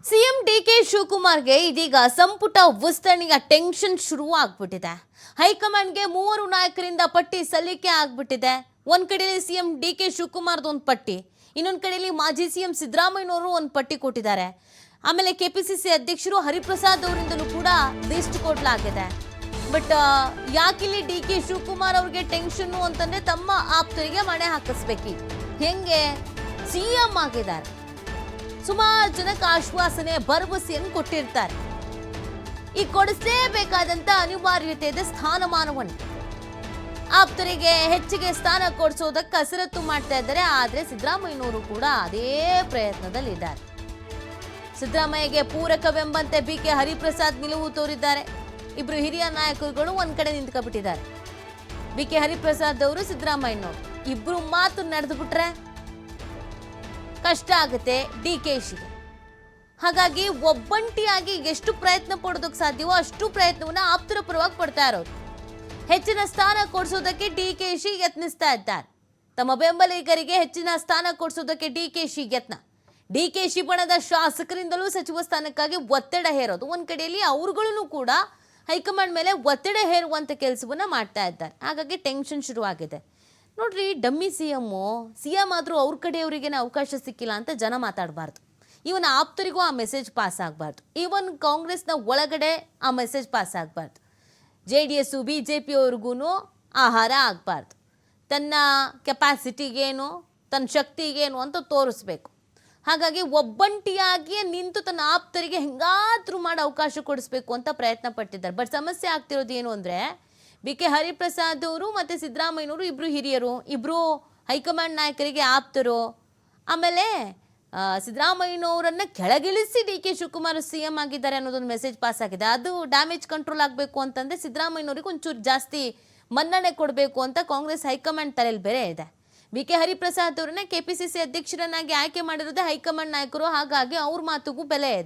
CM DK ಶಿವಕುಮಾರ್ಗೆ ಇದೀಗ ಸಂಪುಟ ವಿಸ್ತರಣೆಯ ಟೆನ್ಷನ್ ಶುರು ಆಗ್ಬಿಟ್ಟಿದೆ. ಹೈಕಮಾಂಡ್ಗೆ ಮೂವರು ನಾಯಕರಿಂದ ಪಟ್ಟಿ ಸಲ್ಲಿಕೆ ಆಗ್ಬಿಟ್ಟಿದೆ. ಒಂದ್ ಕಡೆಯಲ್ಲಿ ಸಿಎಂ ಡಿಕೆ ಶಿವಕುಮಾರ್ದು ಒಂದು ಪಟ್ಟಿ, ಇನ್ನೊಂದು ಕಡೆಯಲ್ಲಿ ಮಾಜಿ ಸಿಎಂ ಸಿದ್ದರಾಮಯ್ಯನವರು ಒಂದು ಪಟ್ಟಿ ಕೊಟ್ಟಿದ್ದಾರೆ. ಆಮೇಲೆ ಕೆಪಿಸಿಸಿ ಅಧ್ಯಕ್ಷರು ಹರಿಪ್ರಸಾದ್ ಅವರಿಂದಲೂ ಕೂಡ ಲಿಸ್ಟ್ ಕೊಡಲಾಗಿದೆ. ಬಟ್ ಯಾಕಿಲ್ಲಿ ಡಿಕೆ ಶಿವಕುಮಾರ್ ಅವ್ರಿಗೆ ಟೆನ್ಷನ್ ಅಂತಂದ್ರೆ ತಮ್ಮ ಆಪ್ತರಿಗೆ ಮಣೆ ಹಾಕಿಸ್ಬೇಕು. ಹೆಂಗೆ ಸಿಎಂ ಆಗಿದ್ದಾರೆ, ಸುಮಾರು ಜನಕ್ಕೆ ಆಶ್ವಾಸನೆ ಭರವಸೆಯನ್ನು ಕೊಟ್ಟಿರ್ತಾರೆ. ಈ ಕೊಡಿಸಲೇಬೇಕಾದಂತ ಅನಿವಾರ್ಯತೆ ಇದೆ ಸ್ಥಾನಮಾನವನ್ನು. ಆಪ್ತರಿಗೆ ಹೆಚ್ಚಿಗೆ ಸ್ಥಾನ ಕೊಡಿಸೋದಕ್ಕೆ ಕಸರತ್ತು ಮಾಡ್ತಾ ಇದ್ದಾರೆ. ಆದ್ರೆ ಸಿದ್ದರಾಮಯ್ಯನವರು ಕೂಡ ಅದೇ ಪ್ರಯತ್ನದಲ್ಲಿದ್ದಾರೆ. ಸಿದ್ದರಾಮಯ್ಯಗೆ ಪೂರಕವೆಂಬಂತೆ ಬಿಕೆ ಹರಿಪ್ರಸಾದ್ ನಿಲುವು ತೋರಿದ್ದಾರೆ. ಇಬ್ರು ಹಿರಿಯ ನಾಯಕರುಗಳು ಒಂದ್ ಕಡೆ ನಿಂತ್ಕೊಂಡ್ಬಿಟ್ಟಿದ್ದಾರೆ. ಬಿಕೆ ಹರಿಪ್ರಸಾದ್ ಅವರು, ಸಿದ್ದರಾಮಯ್ಯನವರು ಇಬ್ರು ಮಾತು ನಡೆದು ಬಿಟ್ರೆ ಕಷ್ಟ ಆಗುತ್ತೆ ಡಿಕೆಶಿಗೆ. ಹಾಗಾಗಿ ಒಬ್ಬಂಟಿಯಾಗಿ ಎಷ್ಟು ಪ್ರಯತ್ನ ಪಡೋದಕ್ಕೆ ಸಾಧ್ಯವೋ ಅಷ್ಟು ಪ್ರಯತ್ನವನ್ನ ಆಪ್ತರ ಪರವಾಗಿ ಪಡ್ತಾ ಇರೋದು. ಹೆಚ್ಚಿನ ಸ್ಥಾನ ಕೊಡಿಸೋದಕ್ಕೆ ಡಿಕೆಶಿ ಯತ್ನಿಸ್ತಾ ಇದ್ದಾರೆ. ತಮ್ಮ ಬೆಂಬಲಿಗರಿಗೆ ಹೆಚ್ಚಿನ ಸ್ಥಾನ ಕೊಡಿಸೋದಕ್ಕೆ ಡಿಕೆಶಿ ಯತ್ನ. ಡಿಕೆಶಿ ಬಣದ ಶಾಸಕರಿಂದಲೂ ಸಚಿವ ಸ್ಥಾನಕ್ಕಾಗಿ ಒತ್ತಡ ಹೇರೋದು. ಒಂದ್ ಕಡೆಯಲ್ಲಿ ಅವ್ರುಗಳೂ ಕೂಡ ಹೈಕಮಾಂಡ್ ಮೇಲೆ ಒತ್ತಡ ಹೇರುವಂತ ಕೆಲಸವನ್ನ ಮಾಡ್ತಾ ಇದ್ದಾರೆ. ಹಾಗಾಗಿ ಟೆನ್ಷನ್ ಶುರುವಾಗಿದೆ. ನೋಡ್ರಿ, ಡಮ್ಮಿ ಸಿಎಂ ಆದರೂ ಅವ್ರ ಕಡೆಯವರಿಗೇನೆ ಅವಕಾಶ ಸಿಕ್ಕಿಲ್ಲ ಅಂತ ಜನ ಮಾತಾಡಬಾರ್ದು. ಇವನ್ ಆಪ್ತರಿಗೂ ಆ ಮೆಸೇಜ್ ಪಾಸ್ ಆಗಬಾರ್ದು. ಈವನ್ ಕಾಂಗ್ರೆಸ್ನ ಒಳಗಡೆ ಆ ಮೆಸೇಜ್ ಪಾಸ್ ಆಗಬಾರ್ದು. JDS BJP ಅವ್ರಿಗೂ ಆಹಾರ ಆಗಬಾರ್ದು. ತನ್ನ ಕೆಪಾಸಿಟಿಗೇನು, ತನ್ನ ಶಕ್ತಿಗೇನು ಅಂತ ತೋರಿಸ್ಬೇಕು. ಹಾಗಾಗಿ ಒಬ್ಬಂಟಿಯಾಗಿಯೇ ನಿಂತು ತನ್ನ ಆಪ್ತರಿಗೆ ಹೆಂಗಾದ್ರೂ ಮಾಡಿ ಅವಕಾಶ ಕೊಡಿಸ್ಬೇಕು ಅಂತ ಪ್ರಯತ್ನ ಪಟ್ಟಿದ್ದಾರೆ. ಬಟ್ ಸಮಸ್ಯೆ ಆಗ್ತಿರೋದು ಏನು ಅಂದರೆ, ಬಿಕೆ ಹರಿಪ್ರಸಾದ್ ಅವರು ಮತ್ತು ಸಿದ್ದರಾಮಯ್ಯನವರು ಇಬ್ಬರು ಹಿರಿಯರು, ಇಬ್ಬರು ಹೈಕಮಾಂಡ್ ನಾಯಕರಿಗೆ ಆಪ್ತರು. ಆಮೇಲೆ ಸಿದ್ದರಾಮಯ್ಯನವರನ್ನ ಕೆಳಗಿಳಿಸಿ ಡಿಕೆ ಶಿವಕುಮಾರ್ CM ಆಗಿದ್ದಾರೆ ಅನ್ನೋದೊಂದು ಮೆಸೇಜ್ ಪಾಸ್ ಆಗಿದೆ. ಅದು ಡ್ಯಾಮೇಜ್ ಕಂಟ್ರೋಲ್ ಆಗಬೇಕು ಅಂತಂದರೆ ಸಿದ್ದರಾಮಯ್ಯನವ್ರಿಗೆ ಒಂಚೂರು ಜಾಸ್ತಿ ಮನ್ನಣೆ ಕೊಡಬೇಕು ಅಂತ ಕಾಂಗ್ರೆಸ್ ಹೈಕಮಾಂಡ್ ತಲೆಯಲ್ಲಿ ಬೇರೆ ಇದೆ. ಬಿಕೆ ಹರಿಪ್ರಸಾದ್ ಅವರನ್ನ KPCC ಅಧ್ಯಕ್ಷರನ್ನಾಗಿ ಆಯ್ಕೆ ಮಾಡಿರೋದೇ ಹೈಕಮಾಂಡ್ ನಾಯಕರು. ಹಾಗಾಗಿ ಅವ್ರ ಮಾತುಗೂ ಬೆಲೆ ಇದೆ.